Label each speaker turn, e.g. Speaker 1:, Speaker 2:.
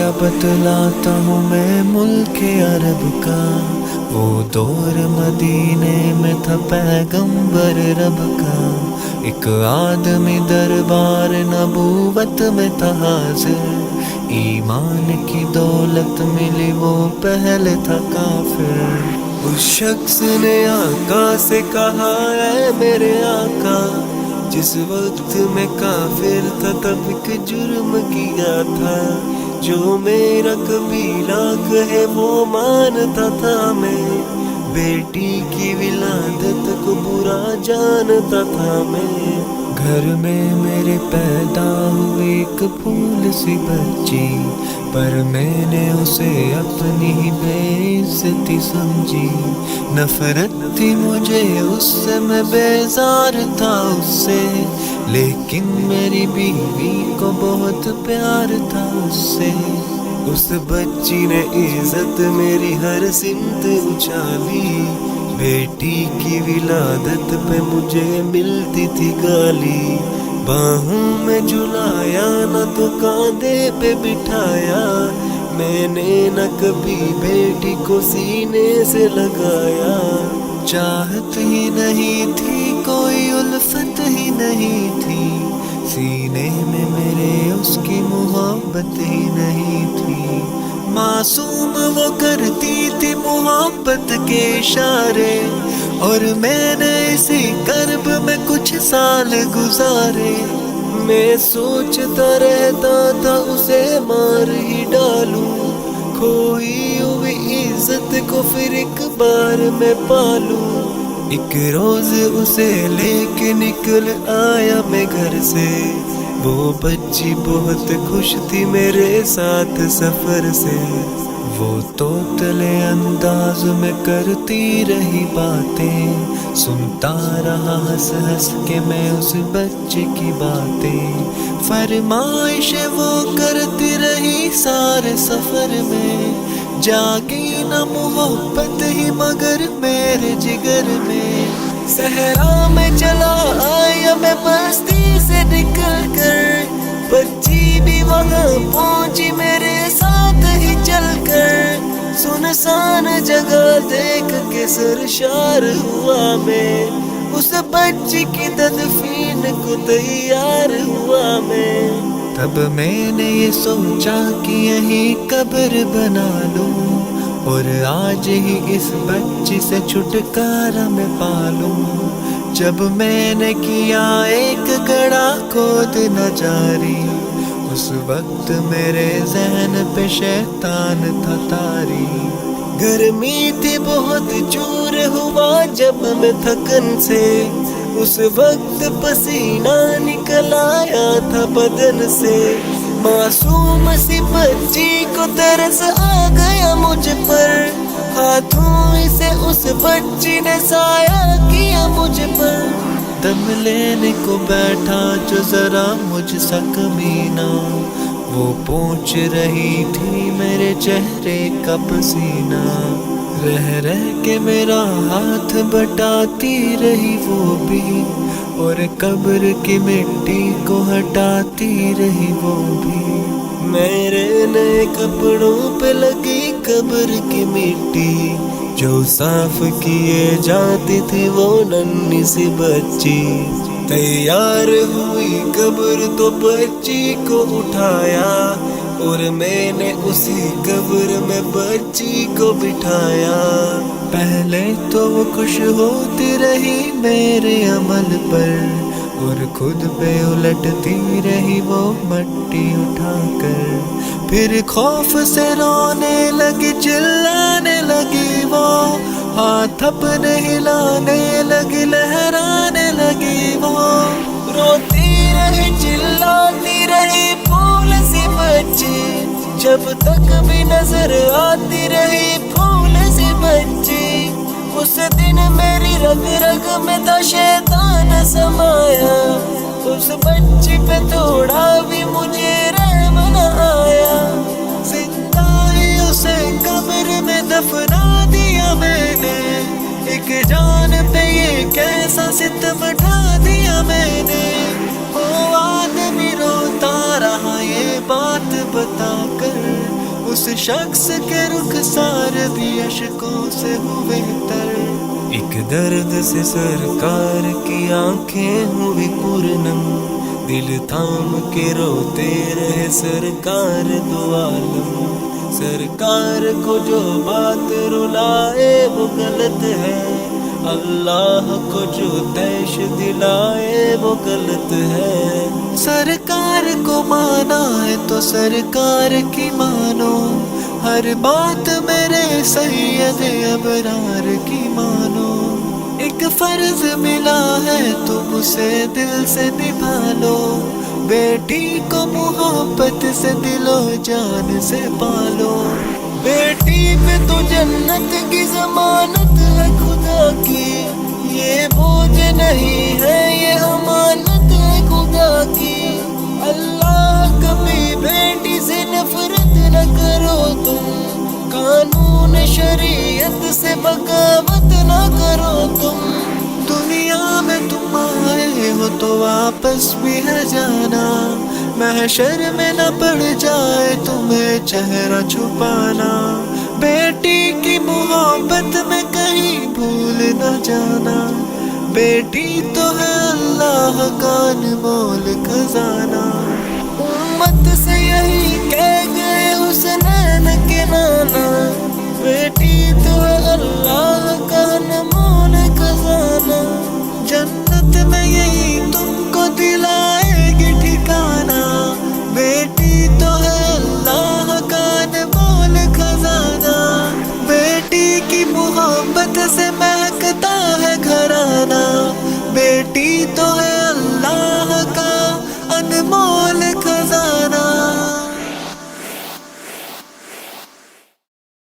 Speaker 1: क्या बतलाता हूँ मैं मुल्क अरब का, वो दौर मदीने में था पैगंबर रब का। एक आदमी दरबार नबूवत में था हाजिर, ईमान की दौलत मिली वो पहले था काफिर। उस शख्स ने आका से कहा है मेरे आका, जिस वक्त मैं काफिर था तब एक जुर्म किया था, जो मेरा कबीला कहे वो मानता था मैं, बेटी की विलादत को बुरा जानता था मैं। घर में मेरे पैदा हुई एक फूल सी बच्ची, पर मैंने उसे अपनी ही बेइज्जती समझी। नफरत थी मुझे उससे, मैं बेजार था उससे, लेकिन मेरी बीवी को बहुत प्यार था उससे। उस बच्ची ने इज्जत मेरी हर सिमत उछाली, बेटी की विलादत पे मुझे मिलती थी गाली। बाहों में झुलाया न तो कांधे पे बिठाया, मैंने न कभी बेटी को सीने से लगाया। चाहत ही नहीं थी कोई उल्फत ही नहीं थी, सीने में मेरे उसकी मोहब्बत ही नहीं थी। मासूम वो करती थी मोहब्बत के इशारे, और मैंने इसी कर्ब में कुछ साल गुजारे। मैं सोचता रहता था उसे मार ही डालूं, खोई हुई इज्जत को फिर एक बार मैं पालूं। एक रोज उसे लेके निकल आया मैं घर से, वो बच्ची बहुत खुश थी मेरे साथ सफर से। वो तोतले अंदाज में करती रही बातें, सुनता रहा हंस हंस के मैं उस बच्चे की बातें। फरमाइश वो करती रही सारे सफर में, जागी न मोहब्बत ही मगर मेरे जिगर में। सहरा में चला आया मैं बस्ती से निकल कर, बच्ची भी वहाँ पहुंची मेरे साथ ही चल कर। सुनसान जगह देख के सरशार हुआ मैं, उस बच्ची की तदफीन को तैयार हुआ मैं। तब मैंने ये सोचा कि यहीं कब्र बना लूं, और आज ही इस बच्ची से छुटकारा मैं पालूं। जब मैंने किया एक गड़ा खोद न जारी, उस वक्त मेरे ज़हन पे शैतान था तारी। गर्मी थी बहुत चूर हुआ जब मैं थकन से, उस वक्त पसीना निकल आया था बदन से। मासूम सी बच्ची को तरस आ गया मुझ पर, हाथों से उस बच्ची ने साया किया मुझ पर। दम लेने को बैठा जो जरा मुझ सा कमीना, वो पूछ रही थी मेरे चेहरे का पसीना। रह रह के मेरा हाथ बटाती रही वो भी, और कब्र की मिट्टी को हटाती रही वो भी। मेरे नए कपड़ों पे लगी कब्र की मिट्टी, जो साफ किए जाती थी वो नन्ही सी बच्ची। तैयार हुई कब्र तो बच्ची को उठाया, और मैंने उसी कब्र में बच्ची को बिठाया। पहले तो वो खुश होती रही मेरे अमल पर, और खुद पे उलटती रही वो मट्टी उठाकर। फिर खौफ से रोने लगी, चिल्लाने लगी वो, हाथ अपने हिलाने लगी, लहराने लगी वो। रोती रही चिल्लाती रही फूल सी बच्ची, जब तक भी नजर आती रही फूल सी बच्ची। उस दिन मेरी रग रग में था शैतान समाया, उस बच्ची पे थोड़ा भी मुझे रहम न आया। जिंदा ही उसे कब्र में दफना दिया मैंने, एक जान पे ये कैसा सितम ढा दिया मैंने। वो आदमी रोता रहा ये बात बताकर, اس شخص کے رخسار بھی اشکوں سے ہوئے تر، ایک درد سے سرکار کی آنکھیں ہوئی پرنم، دل تھام کے روتے رہے سرکار دو عالم، سرکار کو جو بات رلائے وہ غلط ہے، اللہ کو جو طیش دلائے وہ غلط ہے، سرکار کو مانا ہے تو سرکار کی مانو، ہر بات میرے سید ابرار کی مانو، ایک فرض ملا ہے تم اسے دل سے نبھا لو، بیٹی کو محبت سے دل و جان سے پالو، بیٹی پہ تو جنت کی ضمانت ہے خدا کی، یہ بوجھ نہیں ہے یہ امانت ہے خدا کی، اللہ کبھی بیٹی سے نفرت نہ کرو تم، قانون شریعت سے بغاوت نہ کرو تم، دنیا میں تم آئے ہو تو واپس بھی ہے جانا، محشر میں نہ پڑ جائے تمہیں چہرہ چھپانا، بیٹی کی محبت میں کہیں بھول نہ جانا، بیٹی تو ہے اللہ کا انمول خزانہ، امت سے یہی کہہ گئے حسنین کے نانا، بیٹی تو ہے اللہ کا انمول خزانہ، جنت میں یہی تم کو دلائے گی ٹھکانہ، بیٹی تو ہے اللہ کا انمول خزانہ، بیٹی کی محبت سے مہکتا ہے گھرانہ، بیٹی تو ہے اللہ کا انمول